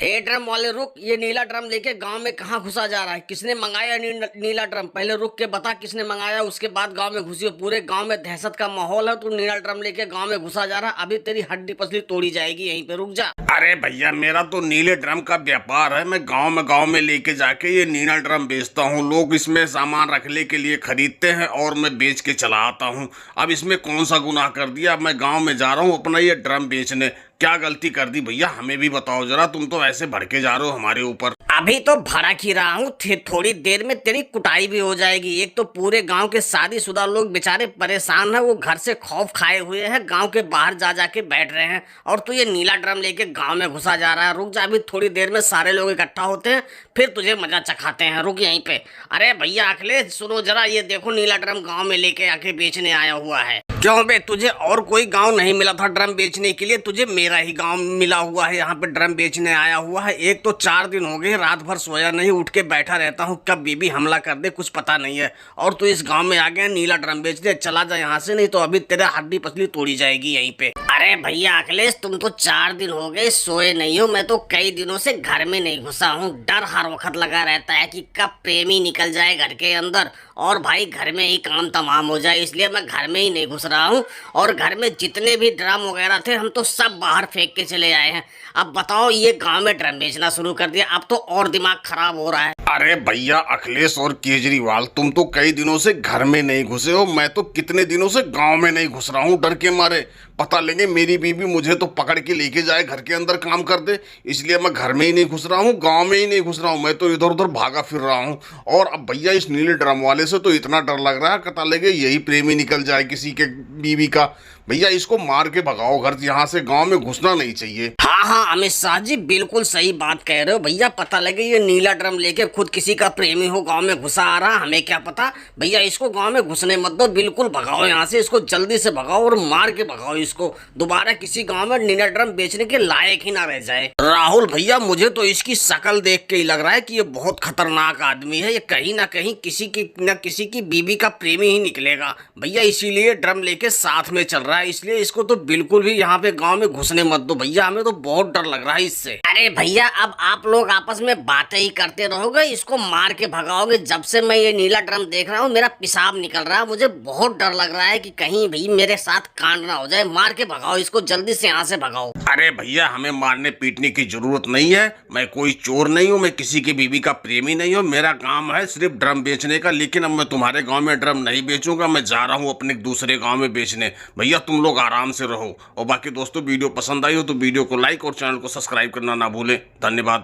ए drum वाले रुक, ये नीला ड्रम लेके गांव में कहाँ घुसा जा रहा है? किसने मंगाया नीला ड्रम? पहले रुक के बता किसने मंगाया, उसके बाद गांव में घुसी हो। पूरे गांव में दहशत का माहौल है, तू नीला ड्रम लेके गांव में घुसा जा रहा है। अभी तेरी हड्डी पसली तोड़ी जाएगी, यहीं पे रुक जा। अरे भैया, मेरा तो नीले ड्रम का व्यापार है। मैं गांव में लेके जाके ये नीला ड्रम बेचता हूँ। लोग इसमें सामान रखने के लिए खरीदते हैं और मैं बेच के चला आता हूँ। अब इसमें कौन सा गुनाह कर दिया? अब मैं गांव में जा रहा हूँ अपना ये ड्रम बेचने। क्या गलती कर दी भैया, हमें भी बताओ जरा। तुम तो ऐसे भड़के जा रहे हो हमारे ऊपर। अभी तो भड़क ही रहा हूँ, थोड़ी देर में तेरी कुटाई भी हो जाएगी। एक तो पूरे गांव के शादीशुदा लोग बेचारे परेशान हैं, वो घर से खौफ खाए हुए हैं, गांव के बाहर जा जाके बैठ रहे हैं, और तू ये नीला ड्रम लेके गांव में घुसा जा रहा है। रुक जा, अभी थोड़ी देर में सारे लोग इकट्ठा होते हैं, फिर तुझे मजा चखाते हैं। रुक यहीं पे। अरे भैया अखिलेश सुनो जरा, ये देखो नीला ड्रम गाँव में लेके आके बेचने आया हुआ है। क्यों बे, तुझे और कोई गांव नहीं मिला था ड्रम बेचने के लिए? तुझे मेरा ही गांव मिला हुआ है, यहाँ पे ड्रम बेचने आया हुआ है। एक तो 4 दिन हो गए, रात भर सोया नहीं, उठ के बैठा रहता हूँ, कब बीबी हमला कर दे कुछ पता नहीं है। और तू इस गांव में आ गया नीला ड्रम बेचने? चला जा यहाँ से, नहीं तो अभी तेरा हड्डी पसली तोड़ी जाएगी यहीं पे। अरे भैया अखिलेश, तुम तो 4 दिन हो गए सोए नहीं हो, मैं तो कई दिनों से घर में नहीं घुसा हूँ। डर हर वक्त लगा रहता है कि कब प्रेमी निकल जाए घर के अंदर, और भाई घर में ही काम तमाम हो जाए, इसलिए मैं घर में ही नहीं घुस रहा हूँ। और घर में जितने भी ड्रम वगैरह थे हम तो सब बाहर फेंक के चले आए हैं। अब बताओ, ये गांव में ड्रम बेचना शुरू कर दिया, अब तो और दिमाग खराब हो रहा है। अरे भैया अखिलेश और केजरीवाल, तुम तो कई दिनों से घर में नहीं घुसे हो। मैं तो कितने दिनों से गांव में नहीं घुस रहा हूँ डर के मारे। पता लगे मेरी बीबी मुझे तो पकड़ के लेके जाए, घर के अंदर काम कर दे, इसलिए मैं घर में ही नहीं घुस रहा हूँ, गांव में ही नहीं घुस रहा हूँ। मैं तो इधर उधर भागा फिर रहा हूँ। और अब भैया इस नीले ड्रम वाले से तो इतना डर लग रहा है, पता लगे यही प्रेमी निकल जाए किसी के बीबी का। भैया इसको मार के भगाओ घर, यहाँ से गांव में घुसना नहीं चाहिए। हाँ हाँ अमित शाह जी, बिल्कुल सही बात कह रहे हो भैया। पता लगे ये नीला ड्रम लेके खुद किसी का प्रेमी हो, गांव में घुसा आ रहा, हमें क्या पता। भैया इसको गांव में घुसने मत दो, बिल्कुल भगाओ यहाँ से, इसको जल्दी से भगाओ और मार के भगाओ इसको। दोबारा किसी गांव में नीला ड्रम बेचने के लायक ही ना रह जाए। राहुल भैया, मुझे तो इसकी शक्ल देख के ही लग रहा है कि ये बहुत खतरनाक आदमी है। ये कहीं ना कहीं किसी की बीबी का प्रेमी ही निकलेगा भैया, इसीलिए ड्रम लेके साथ में चल रहा है। इसलिए इसको तो बिल्कुल भी यहाँ पे गांव में घुसने मत दो भैया, हमें तो बहुत डर लग रहा है इससे। अरे भैया, अब आप लोग आपस में बातें ही करते रहोगे, इसको मार के भगाओगे। जब से मैं ये नीला ड्रम देख रहा हूँ मेरा पेशाब निकल रहा है, मुझे बहुत डर लग रहा है कि कहीं भी मेरे साथ कांड ना हो जाए। मार के भगाओ इसको, जल्दी से यहाँ से भगाओ। अरे भैया, हमें मारने पीटने की जरूरत नहीं है। मैं कोई चोर नहीं हूँ, मैं किसी की बीबी का प्रेमी नहीं हूँ। मेरा काम है सिर्फ ड्रम बेचने का। लेकिन अब मैं तुम्हारे गांव में ड्रम नहीं बेचूंगा, मैं जा रहा हूँ अपने दूसरे गांव में बेचने। भैया तुम लोग आराम से रहो। और बाकी दोस्तों, वीडियो पसंद आई हो तो वीडियो को लाइक और चैनल को सब्सक्राइब करना ना भूलें। धन्यवाद।